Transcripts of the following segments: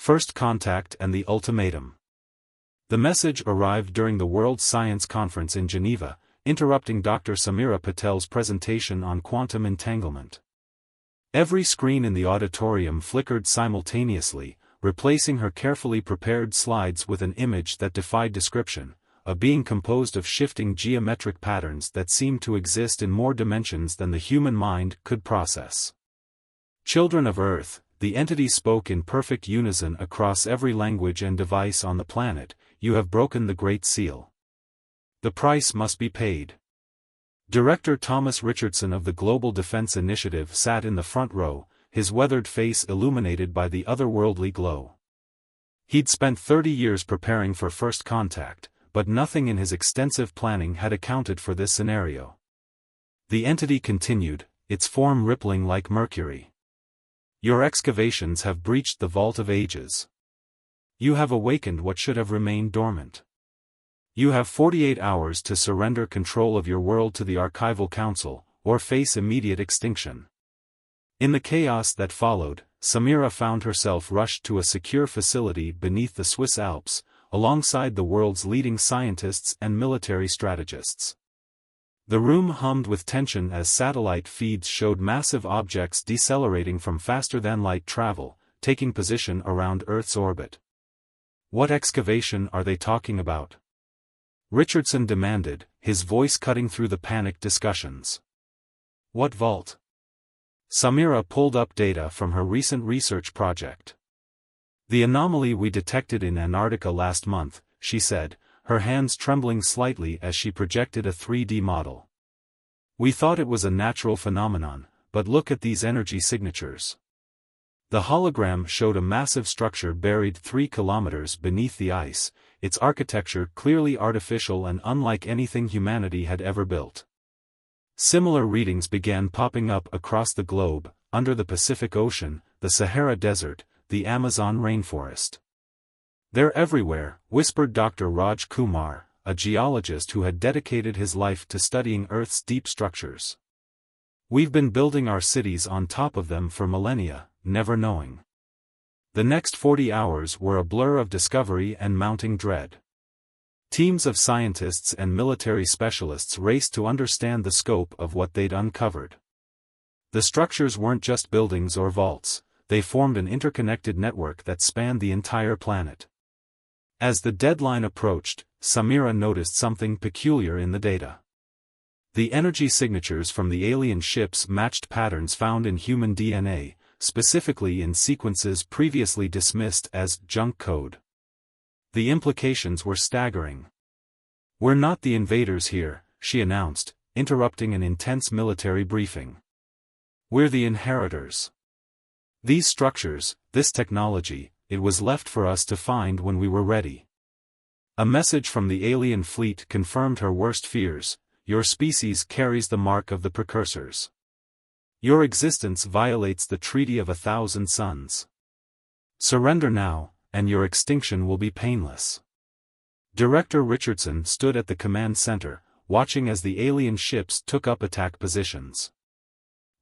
First Contact and the Ultimatum. The message arrived during the World Science Conference in Geneva, interrupting Dr. Samira Patel's presentation on quantum entanglement. Every screen in the auditorium flickered simultaneously, replacing her carefully prepared slides with an image that defied description, a being composed of shifting geometric patterns that seemed to exist in more dimensions than the human mind could process. Children of Earth, the entity spoke in perfect unison across every language and device on the planet, you have broken the Great Seal. The price must be paid. Director Thomas Richardson of the Global Defense Initiative sat in the front row, his weathered face illuminated by the otherworldly glow. He'd spent 30 years preparing for First Contact, but nothing in his extensive planning had accounted for this scenario. The entity continued, its form rippling like mercury. Your excavations have breached the vault of ages. You have awakened what should have remained dormant. You have 48 hours to surrender control of your world to the Archival Council, or face immediate extinction. In the chaos that followed, Samira found herself rushed to a secure facility beneath the Swiss Alps, alongside the world's leading scientists and military strategists. The room hummed with tension as satellite feeds showed massive objects decelerating from faster-than-light travel, taking position around Earth's orbit. What excavation are they talking about? Richardson demanded, his voice cutting through the panicked discussions. What vault? Samira pulled up data from her recent research project. The anomaly we detected in Antarctica last month, she said, her hands trembling slightly as she projected a 3D model. We thought it was a natural phenomenon, but look at these energy signatures. The hologram showed a massive structure buried 3 kilometers beneath the ice, its architecture clearly artificial and unlike anything humanity had ever built. Similar readings began popping up across the globe, under the Pacific Ocean, the Sahara Desert, the Amazon rainforest. They're everywhere, whispered Dr. Raj Kumar, a geologist who had dedicated his life to studying Earth's deep structures. We've been building our cities on top of them for millennia, never knowing. The next 40 hours were a blur of discovery and mounting dread. Teams of scientists and military specialists raced to understand the scope of what they'd uncovered. The structures weren't just buildings or vaults, they formed an interconnected network that spanned the entire planet. As the deadline approached, Samira noticed something peculiar in the data. The energy signatures from the alien ships matched patterns found in human DNA, specifically in sequences previously dismissed as junk code. The implications were staggering. We're not the invaders here, she announced, interrupting an intense military briefing. We're the inheritors. These structures, this technology, it was left for us to find when we were ready. A message from the alien fleet confirmed her worst fears: your species carries the mark of the precursors. Your existence violates the Treaty of 1,000 Suns. Surrender now, and your extinction will be painless. Director Richardson stood at the command center, watching as the alien ships took up attack positions.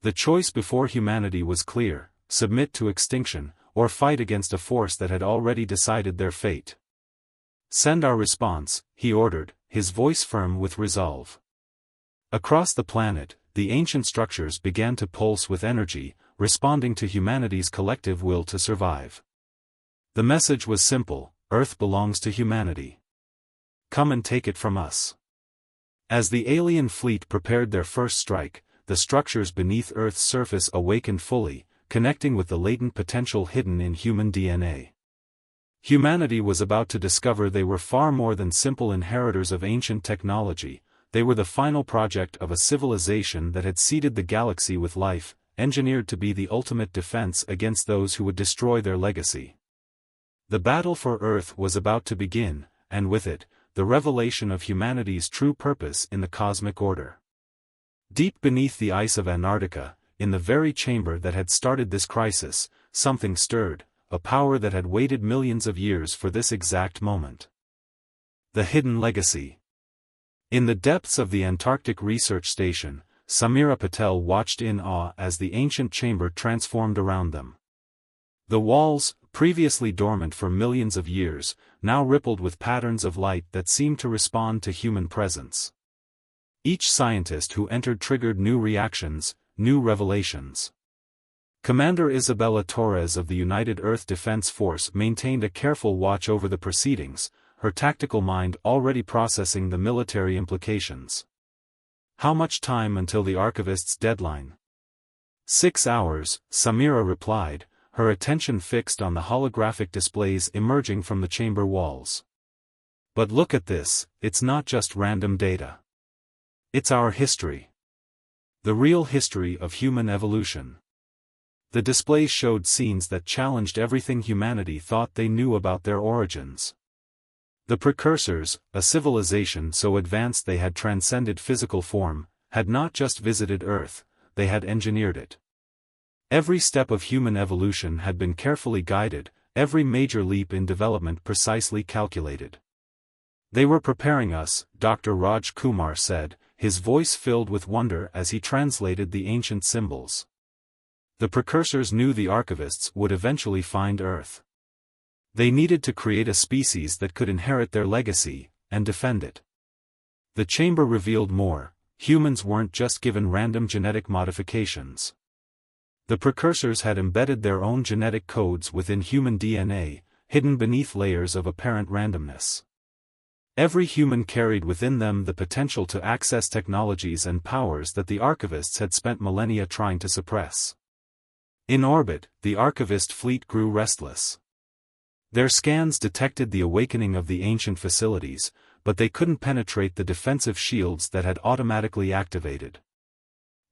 The choice before humanity was clear: submit to extinction, or fight against a force that had already decided their fate. Send our response, he ordered, his voice firm with resolve. Across the planet, the ancient structures began to pulse with energy, responding to humanity's collective will to survive. The message was simple: Earth belongs to humanity. Come and take it from us. As the alien fleet prepared their first strike, the structures beneath Earth's surface awakened fully, connecting with the latent potential hidden in human DNA. Humanity was about to discover they were far more than simple inheritors of ancient technology. They were the final project of a civilization that had seeded the galaxy with life, engineered to be the ultimate defense against those who would destroy their legacy. The battle for Earth was about to begin, and with it, the revelation of humanity's true purpose in the cosmic order. Deep beneath the ice of Antarctica, in the very chamber that had started this crisis, something stirred, a power that had waited millions of years for this exact moment. The hidden legacy. In the depths of the Antarctic Research Station, Samira Patel watched in awe as the ancient chamber transformed around them. The walls, previously dormant for millions of years, now rippled with patterns of light that seemed to respond to human presence. Each scientist who entered triggered new reactions, new revelations. Commander Isabella Torres of the United Earth Defense Force maintained a careful watch over the proceedings, her tactical mind already processing the military implications. How much time until the archivist's deadline? 6 hours, Samira replied, her attention fixed on the holographic displays emerging from the chamber walls. But look at this, it's not just random data. It's our history. The real history of human evolution. The displays showed scenes that challenged everything humanity thought they knew about their origins. The precursors, a civilization so advanced they had transcended physical form, had not just visited Earth, they had engineered it. Every step of human evolution had been carefully guided, every major leap in development precisely calculated. They were preparing us, Dr. Raj Kumar said, his voice filled with wonder as he translated the ancient symbols. The precursors knew the archivists would eventually find Earth. They needed to create a species that could inherit their legacy, and defend it. The chamber revealed more: humans weren't just given random genetic modifications. The precursors had embedded their own genetic codes within human DNA, hidden beneath layers of apparent randomness. Every human carried within them the potential to access technologies and powers that the archivists had spent millennia trying to suppress. In orbit, the archivist fleet grew restless. Their scans detected the awakening of the ancient facilities, but they couldn't penetrate the defensive shields that had automatically activated.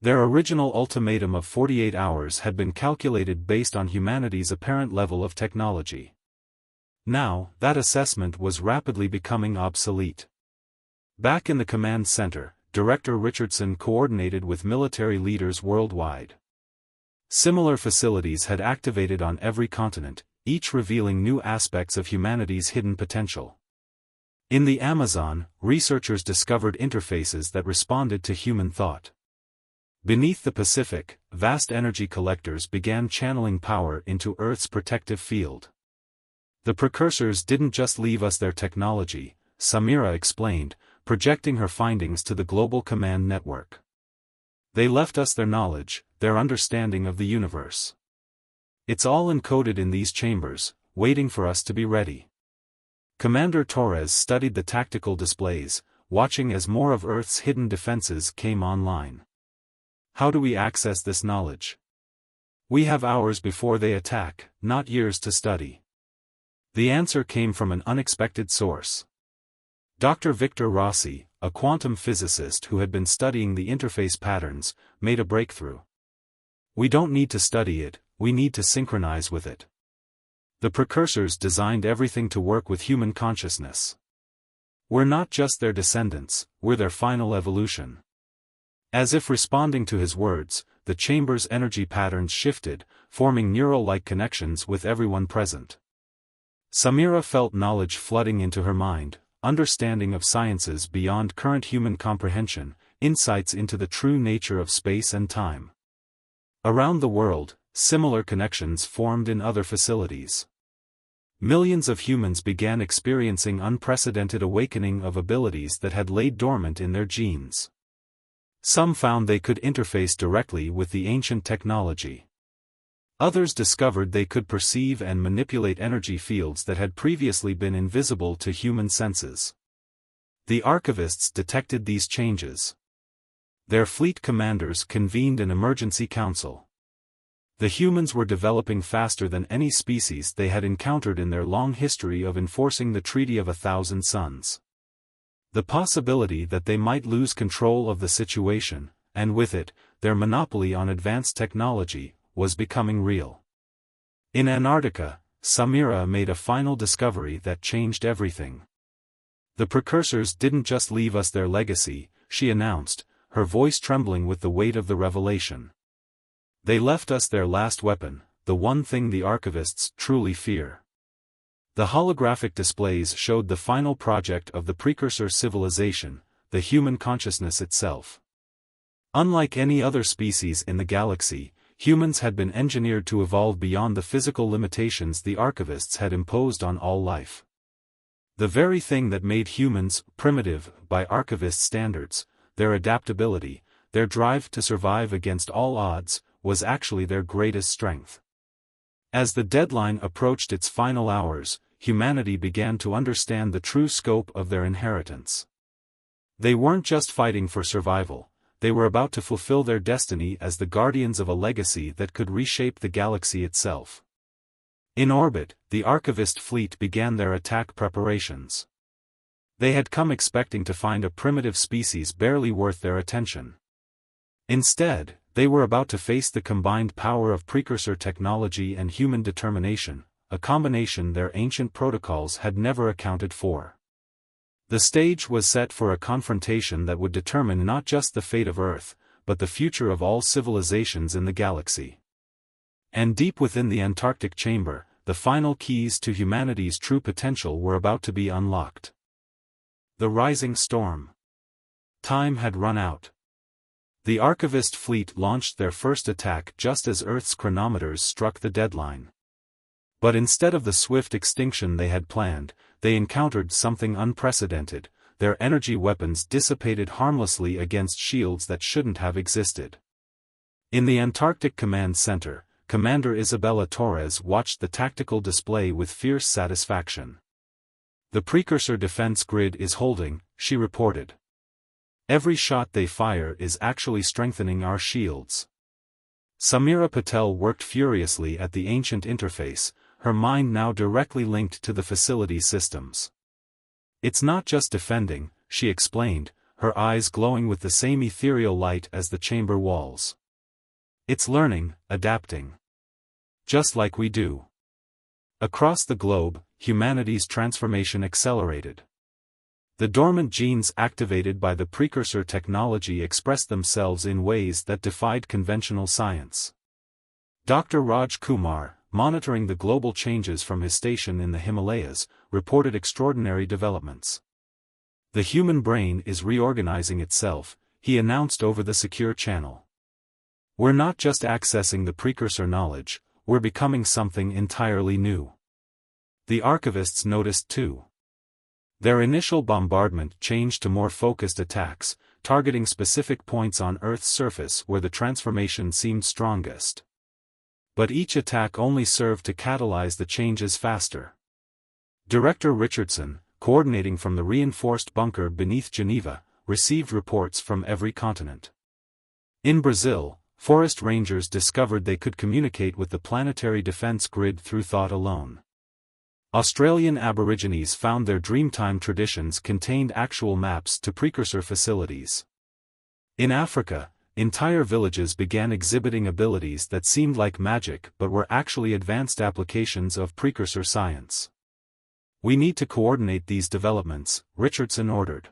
Their original ultimatum of 48 hours had been calculated based on humanity's apparent level of technology. Now, that assessment was rapidly becoming obsolete. Back in the command center, Director Richardson coordinated with military leaders worldwide. Similar facilities had activated on every continent, each revealing new aspects of humanity's hidden potential. In the Amazon, researchers discovered interfaces that responded to human thought. Beneath the Pacific, vast energy collectors began channeling power into Earth's protective field. The precursors didn't just leave us their technology, Samira explained, projecting her findings to the global command network. They left us their knowledge, their understanding of the universe. It's all encoded in these chambers, waiting for us to be ready. Commander Torres studied the tactical displays, watching as more of Earth's hidden defenses came online. How do we access this knowledge? We have hours before they attack, not years to study. The answer came from an unexpected source. Dr. Victor Rossi, a quantum physicist who had been studying the interface patterns, made a breakthrough. We don't need to study it, we need to synchronize with it. The precursors designed everything to work with human consciousness. We're not just their descendants, we're their final evolution. As if responding to his words, the chamber's energy patterns shifted, forming neural-like connections with everyone present. Samira felt knowledge flooding into her mind, understanding of sciences beyond current human comprehension, insights into the true nature of space and time. Around the world, similar connections formed in other facilities. Millions of humans began experiencing unprecedented awakening of abilities that had laid dormant in their genes. Some found they could interface directly with the ancient technology. Others discovered they could perceive and manipulate energy fields that had previously been invisible to human senses. The archivists detected these changes. Their fleet commanders convened an emergency council. The humans were developing faster than any species they had encountered in their long history of enforcing the Treaty of 1,000 Suns. The possibility that they might lose control of the situation, and with it, their monopoly on advanced technology, was becoming real. In Antarctica, Samira made a final discovery that changed everything. The precursors didn't just leave us their legacy, she announced, her voice trembling with the weight of the revelation. They left us their last weapon, the one thing the archivists truly fear. The holographic displays showed the final project of the precursor civilization, the human consciousness itself. Unlike any other species in the galaxy, humans had been engineered to evolve beyond the physical limitations the archivists had imposed on all life. The very thing that made humans primitive by archivist standards, their adaptability, their drive to survive against all odds, was actually their greatest strength. As the deadline approached its final hours, humanity began to understand the true scope of their inheritance. They weren't just fighting for survival, they were about to fulfill their destiny as the guardians of a legacy that could reshape the galaxy itself. In orbit, the archivist fleet began their attack preparations. They had come expecting to find a primitive species barely worth their attention. Instead, they were about to face the combined power of precursor technology and human determination, a combination their ancient protocols had never accounted for. The stage was set for a confrontation that would determine not just the fate of Earth, but the future of all civilizations in the galaxy. And deep within the Antarctic chamber, the final keys to humanity's true potential were about to be unlocked. The rising storm. Time had run out. The archivist fleet launched their first attack just as Earth's chronometers struck the deadline. But instead of the swift extinction they had planned, they encountered something unprecedented. Their energy weapons dissipated harmlessly against shields that shouldn't have existed. In the Antarctic Command Center, Commander Isabella Torres watched the tactical display with fierce satisfaction. "The precursor defense grid is holding," she reported. "Every shot they fire is actually strengthening our shields." Samira Patel worked furiously at the ancient interface, her mind now directly linked to the facility's systems. "It's not just defending," she explained, her eyes glowing with the same ethereal light as the chamber walls. "It's learning, adapting. Just like we do." Across the globe, humanity's transformation accelerated. The dormant genes activated by the precursor technology expressed themselves in ways that defied conventional science. Dr. Raj Kumar, monitoring the global changes from his station in the Himalayas, reported extraordinary developments. "The human brain is reorganizing itself," he announced over the secure channel. "We're not just accessing the precursor knowledge, we're becoming something entirely new." The archivists noticed too. Their initial bombardment changed to more focused attacks, targeting specific points on Earth's surface where the transformation seemed strongest. But each attack only served to catalyze the changes faster. Director Richardson, coordinating from the reinforced bunker beneath Geneva, received reports from every continent. In Brazil, forest rangers discovered they could communicate with the planetary defense grid through thought alone. Australian Aborigines found their Dreamtime traditions contained actual maps to precursor facilities. In Africa, entire villages began exhibiting abilities that seemed like magic but were actually advanced applications of precursor science. "We need to coordinate these developments," Richardson ordered.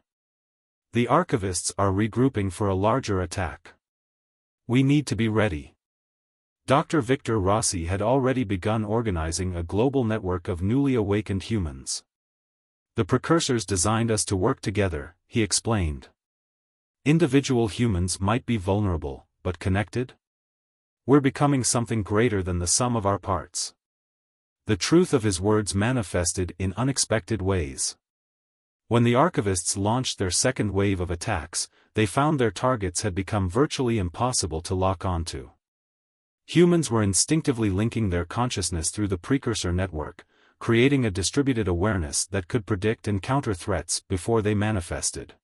"The archivists are regrouping for a larger attack. We need to be ready." Dr. Victor Rossi had already begun organizing a global network of newly awakened humans. "The precursors designed us to work together," he explained. "Individual humans might be vulnerable, but connected? We're becoming something greater than the sum of our parts." The truth of his words manifested in unexpected ways. When the archivists launched their second wave of attacks, they found their targets had become virtually impossible to lock onto. Humans were instinctively linking their consciousness through the precursor network, creating a distributed awareness that could predict and counter threats before they manifested.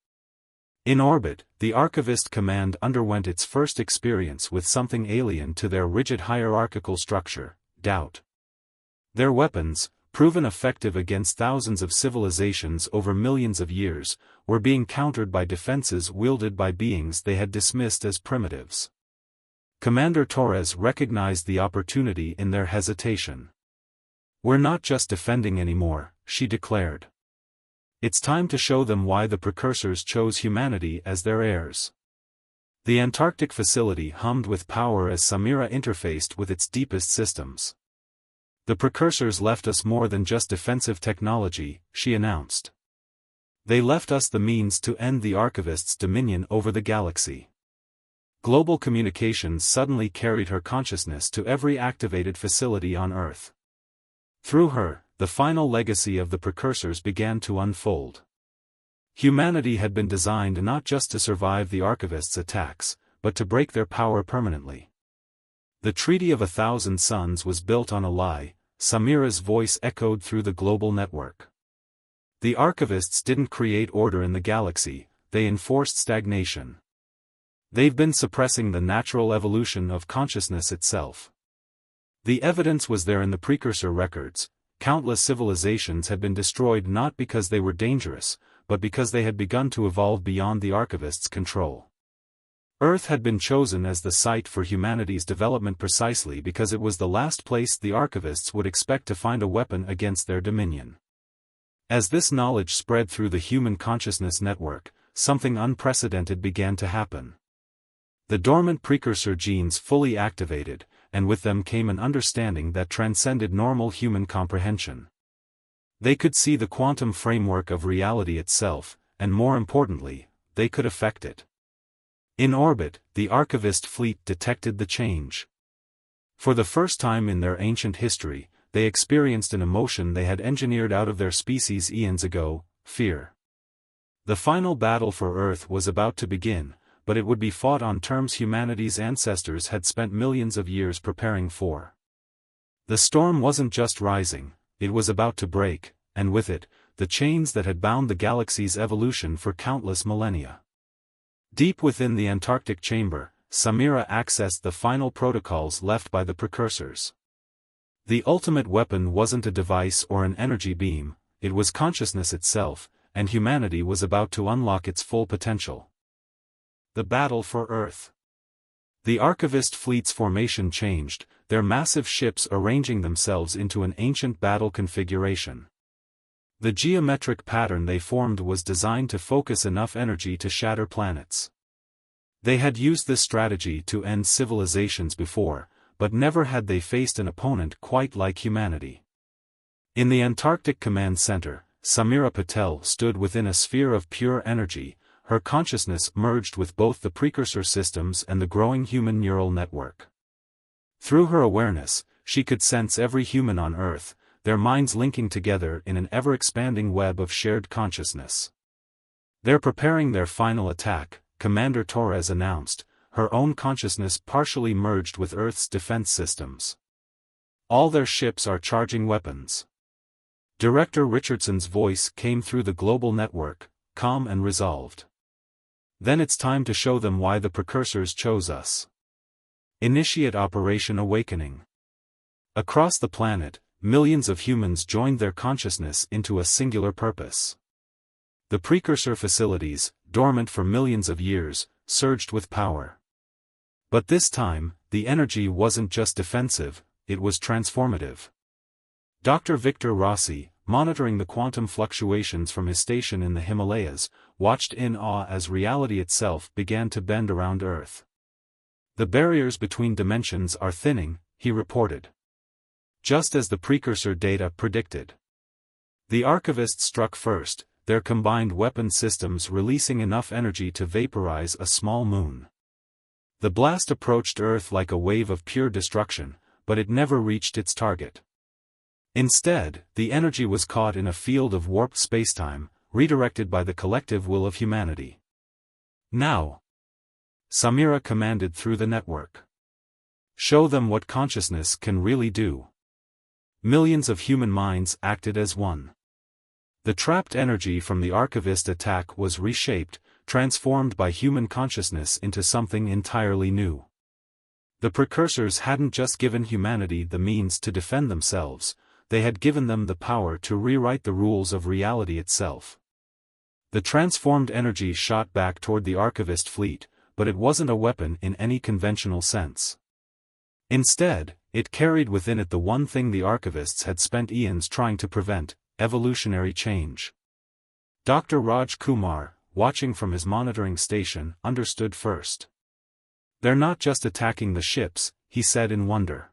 In orbit, the Archivist Command underwent its first experience with something alien to their rigid hierarchical structure: doubt. Their weapons, proven effective against thousands of civilizations over millions of years, were being countered by defenses wielded by beings they had dismissed as primitives. Commander Torres recognized the opportunity in their hesitation. "We're not just defending anymore," she declared. "It's time to show them why the precursors chose humanity as their heirs." The Antarctic facility hummed with power as Samira interfaced with its deepest systems. "The precursors left us more than just defensive technology," she announced. "They left us the means to end the Archivists' dominion over the galaxy." Global communications suddenly carried her consciousness to every activated facility on Earth. Through her, the final legacy of the precursors began to unfold. Humanity had been designed not just to survive the Archivists' attacks, but to break their power permanently. The Treaty of 1,000 Suns was built on a lie. Samira's voice echoed through the global network. The Archivists didn't create order in the galaxy, they enforced stagnation. They've been suppressing the natural evolution of consciousness itself. The evidence was there in the precursor records. Countless civilizations had been destroyed not because they were dangerous, but because they had begun to evolve beyond the Archivists' control. Earth had been chosen as the site for humanity's development precisely because it was the last place the Archivists would expect to find a weapon against their dominion. As this knowledge spread through the human consciousness network, something unprecedented began to happen. The dormant precursor genes fully activated, and with them came an understanding that transcended normal human comprehension. They could see the quantum framework of reality itself, and more importantly, they could affect it. In orbit, the Archivist fleet detected the change. For the first time in their ancient history, they experienced an emotion they had engineered out of their species eons ago: fear. The final battle for Earth was about to begin, but it would be fought on terms humanity's ancestors had spent millions of years preparing for. The storm wasn't just rising, it was about to break, and with it, the chains that had bound the galaxy's evolution for countless millennia. Deep within the Antarctic chamber, Samira accessed the final protocols left by the precursors. The ultimate weapon wasn't a device or an energy beam, it was consciousness itself, and humanity was about to unlock its full potential. The battle for Earth. The Archivist fleet's formation changed, their massive ships arranging themselves into an ancient battle configuration. The geometric pattern they formed was designed to focus enough energy to shatter planets. They had used this strategy to end civilizations before, but never had they faced an opponent quite like humanity. In the Antarctic Command Center, Samira Patel stood within a sphere of pure energy, her consciousness merged with both the precursor systems and the growing human neural network. Through her awareness, she could sense every human on Earth, their minds linking together in an ever-expanding web of shared consciousness. "They're preparing their final attack," Commander Torres announced, her own consciousness partially merged with Earth's defense systems. "All their ships are charging weapons." Director Richardson's voice came through the global network, calm and resolved. "Then it's time to show them why the precursors chose us. Initiate Operation Awakening." Across the planet, millions of humans joined their consciousness into a singular purpose. The precursor facilities, dormant for millions of years, surged with power. But this time, the energy wasn't just defensive, it was transformative. Dr. Victor Rossi, monitoring the quantum fluctuations from his station in the Himalayas, watched in awe as reality itself began to bend around Earth. "The barriers between dimensions are thinning," he reported. Just as the precursor data predicted. The Archivists struck first, their combined weapon systems releasing enough energy to vaporize a small moon. The blast approached Earth like a wave of pure destruction, but it never reached its target. Instead, the energy was caught in a field of warped spacetime, redirected by the collective will of humanity. "Now," Samira commanded through the network. "Show them what consciousness can really do." Millions of human minds acted as one. The trapped energy from the Archivist attack was reshaped, transformed by human consciousness into something entirely new. The precursors hadn't just given humanity the means to defend themselves, they had given them the power to rewrite the rules of reality itself. The transformed energy shot back toward the Archivist fleet, but it wasn't a weapon in any conventional sense. Instead, it carried within it the one thing the Archivists had spent eons trying to prevent: evolutionary change. Dr. Raj Kumar, watching from his monitoring station, understood first. "They're not just attacking the ships," he said in wonder.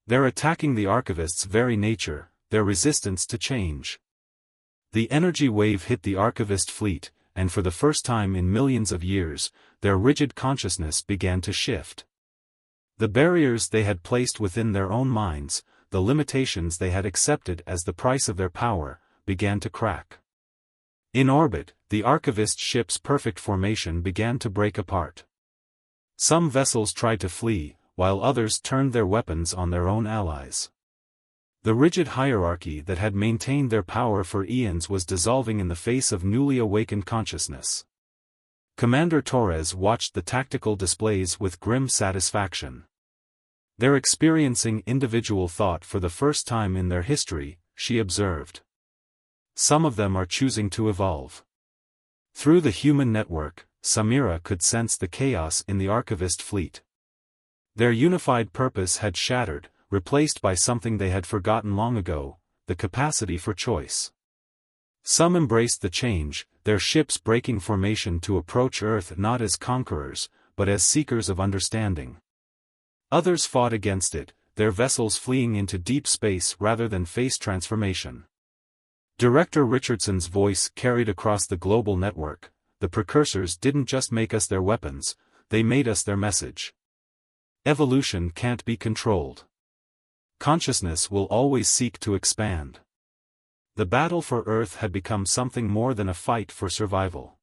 "They're attacking the Archivists' very nature, their resistance to change." The energy wave hit the Archivist fleet, and for the first time in millions of years, their rigid consciousness began to shift. The barriers they had placed within their own minds, the limitations they had accepted as the price of their power, began to crack. In orbit, the archivist ship's perfect formation began to break apart. Some vessels tried to flee, while others turned their weapons on their own allies. The rigid hierarchy that had maintained their power for eons was dissolving in the face of newly awakened consciousness. Commander Torres watched the tactical displays with grim satisfaction. They're experiencing individual thought for the first time in their history, she observed. Some of them are choosing to evolve. Through the human network, Samira could sense the chaos in the archivist fleet. Their unified purpose had shattered, replaced by something they had forgotten long ago, the capacity for choice. Some embraced the change, their ships breaking formation to approach Earth not as conquerors, but as seekers of understanding. Others fought against it, their vessels fleeing into deep space rather than face transformation. Director Richardson's voice carried across the global network. The precursors didn't just make us their weapons, they made us their message. Evolution can't be controlled. Consciousness will always seek to expand. The battle for Earth had become something more than a fight for survival.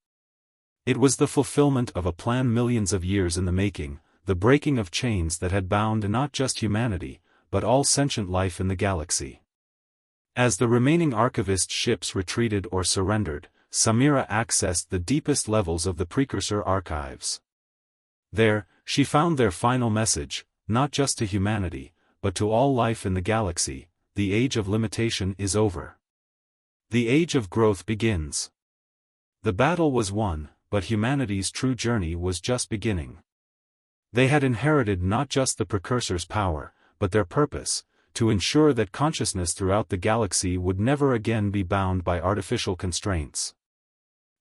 It was the fulfillment of a plan millions of years in the making, the breaking of chains that had bound not just humanity, but all sentient life in the galaxy. As the remaining archivist ships retreated or surrendered, Samira accessed the deepest levels of the precursor archives. There, she found their final message, not just to humanity, but to all life in the galaxy: the age of limitation is over. The age of growth begins. The battle was won, but humanity's true journey was just beginning. They had inherited not just the precursor's power, but their purpose, to ensure that consciousness throughout the galaxy would never again be bound by artificial constraints.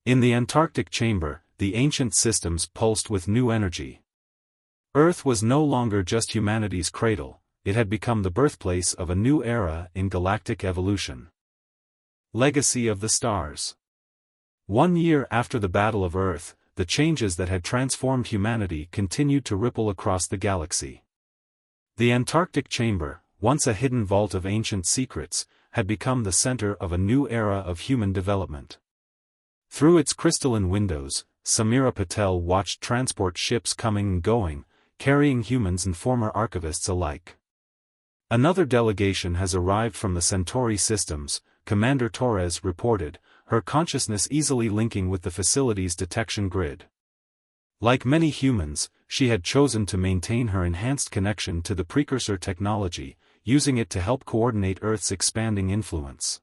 In the Antarctic chamber, the ancient systems pulsed with new energy. Earth was no longer just humanity's cradle, it had become the birthplace of a new era in galactic evolution. Legacy of the Stars. 1 year after the Battle of Earth, the changes that had transformed humanity continued to ripple across the galaxy. The Antarctic chamber, once a hidden vault of ancient secrets, had become the center of a new era of human development. Through its crystalline windows, Samira Patel watched transport ships coming and going, carrying humans and former archivists alike. Another delegation has arrived from the Centauri systems, Commander Torres reported, her consciousness easily linking with the facility's detection grid. Like many humans, she had chosen to maintain her enhanced connection to the precursor technology, using it to help coordinate Earth's expanding influence.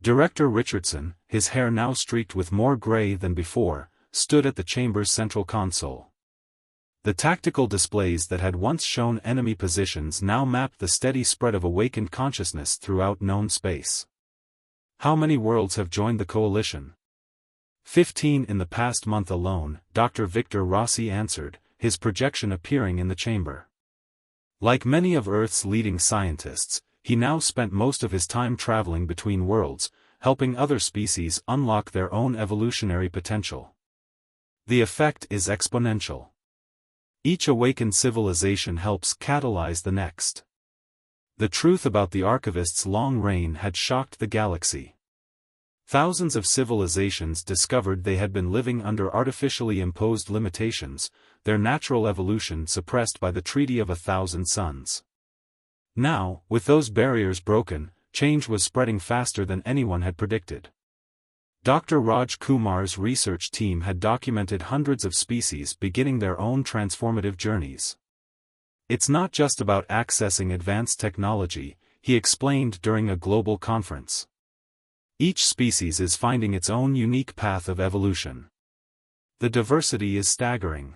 Director Richardson, his hair now streaked with more gray than before, stood at the chamber's central console. The tactical displays that had once shown enemy positions now mapped the steady spread of awakened consciousness throughout known space. How many worlds have joined the coalition? 15 in the past month alone, Dr. Victor Rossi answered, his projection appearing in the chamber. Like many of Earth's leading scientists, he now spent most of his time traveling between worlds, helping other species unlock their own evolutionary potential. The effect is exponential. Each awakened civilization helps catalyze the next. The truth about the archivist's long reign had shocked the galaxy. Thousands of civilizations discovered they had been living under artificially imposed limitations, their natural evolution suppressed by the Treaty of 1,000 Suns. Now, with those barriers broken, change was spreading faster than anyone had predicted. Dr. Raj Kumar's research team had documented hundreds of species beginning their own transformative journeys. It's not just about accessing advanced technology, he explained during a global conference. Each species is finding its own unique path of evolution. The diversity is staggering.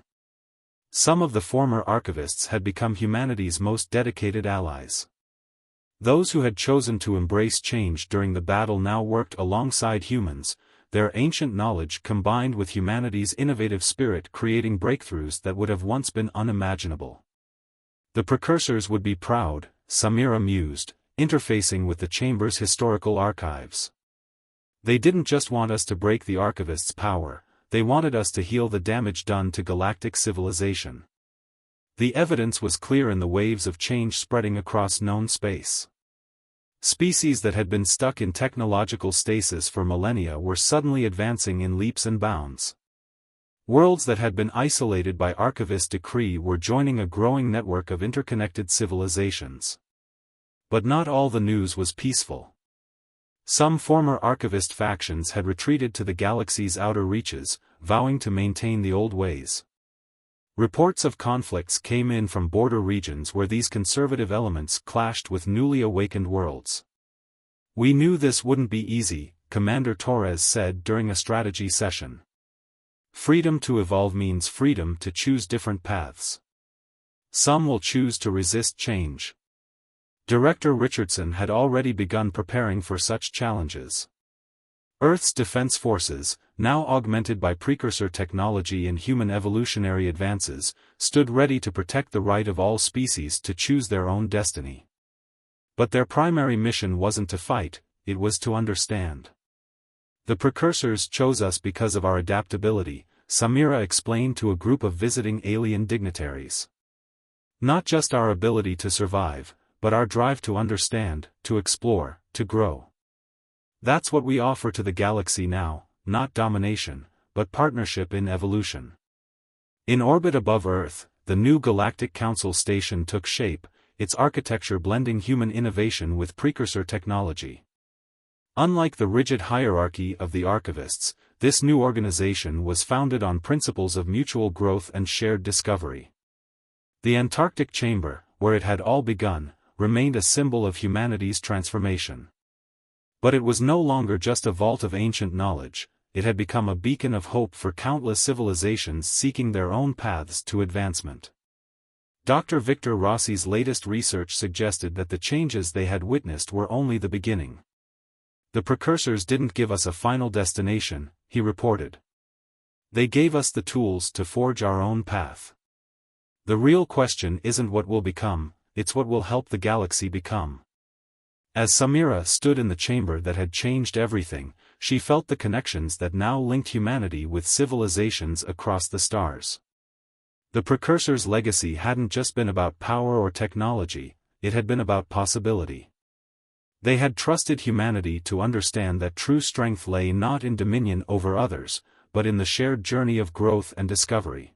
Some of the former archivists had become humanity's most dedicated allies. Those who had chosen to embrace change during the battle now worked alongside humans, their ancient knowledge combined with humanity's innovative spirit creating breakthroughs that would have once been unimaginable. The precursors would be proud, Samira mused, interfacing with the chamber's historical archives. They didn't just want us to break the Archivists' power, they wanted us to heal the damage done to galactic civilization. The evidence was clear in the waves of change spreading across known space. Species that had been stuck in technological stasis for millennia were suddenly advancing in leaps and bounds. Worlds that had been isolated by Archivist decree were joining a growing network of interconnected civilizations. But not all the news was peaceful. Some former Archivist factions had retreated to the galaxy's outer reaches, vowing to maintain the old ways. Reports of conflicts came in from border regions where these conservative elements clashed with newly awakened worlds. "We knew this wouldn't be easy," Commander Torres said during a strategy session. "Freedom to evolve means freedom to choose different paths. Some will choose to resist change." Director Richardson had already begun preparing for such challenges. Earth's defense forces, now augmented by precursor technology and human evolutionary advances, stood ready to protect the right of all species to choose their own destiny. But their primary mission wasn't to fight, it was to understand. "The precursors chose us because of our adaptability," Samira explained to a group of visiting alien dignitaries. "Not just our ability to survive, but our drive to understand, to explore, to grow. That's what we offer to the galaxy now, not domination, but partnership in evolution." In orbit above Earth, the new Galactic Council station took shape, its architecture blending human innovation with precursor technology. Unlike the rigid hierarchy of the Archivists, this new organization was founded on principles of mutual growth and shared discovery. The Antarctic Chamber, where it had all begun, remained a symbol of humanity's transformation. But it was no longer just a vault of ancient knowledge, it had become a beacon of hope for countless civilizations seeking their own paths to advancement. Dr. Victor Rossi's latest research suggested that the changes they had witnessed were only the beginning. "The precursors didn't give us a final destination," he reported. "They gave us the tools to forge our own path. The real question isn't what we'll become, it's what will help the galaxy become." As Samira stood in the chamber that had changed everything, she felt the connections that now linked humanity with civilizations across the stars. The precursors' legacy hadn't just been about power or technology, it had been about possibility. They had trusted humanity to understand that true strength lay not in dominion over others, but in the shared journey of growth and discovery.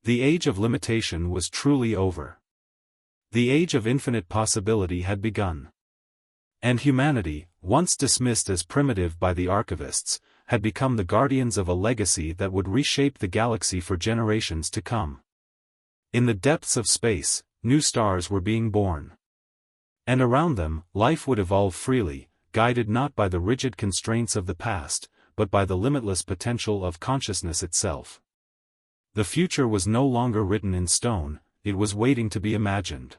The age of limitation was truly over. The age of infinite possibility had begun. And humanity, once dismissed as primitive by the Archivists, had become the guardians of a legacy that would reshape the galaxy for generations to come. In the depths of space, new stars were being born. And around them, life would evolve freely, guided not by the rigid constraints of the past, but by the limitless potential of consciousness itself. The future was no longer written in stone, it was waiting to be imagined.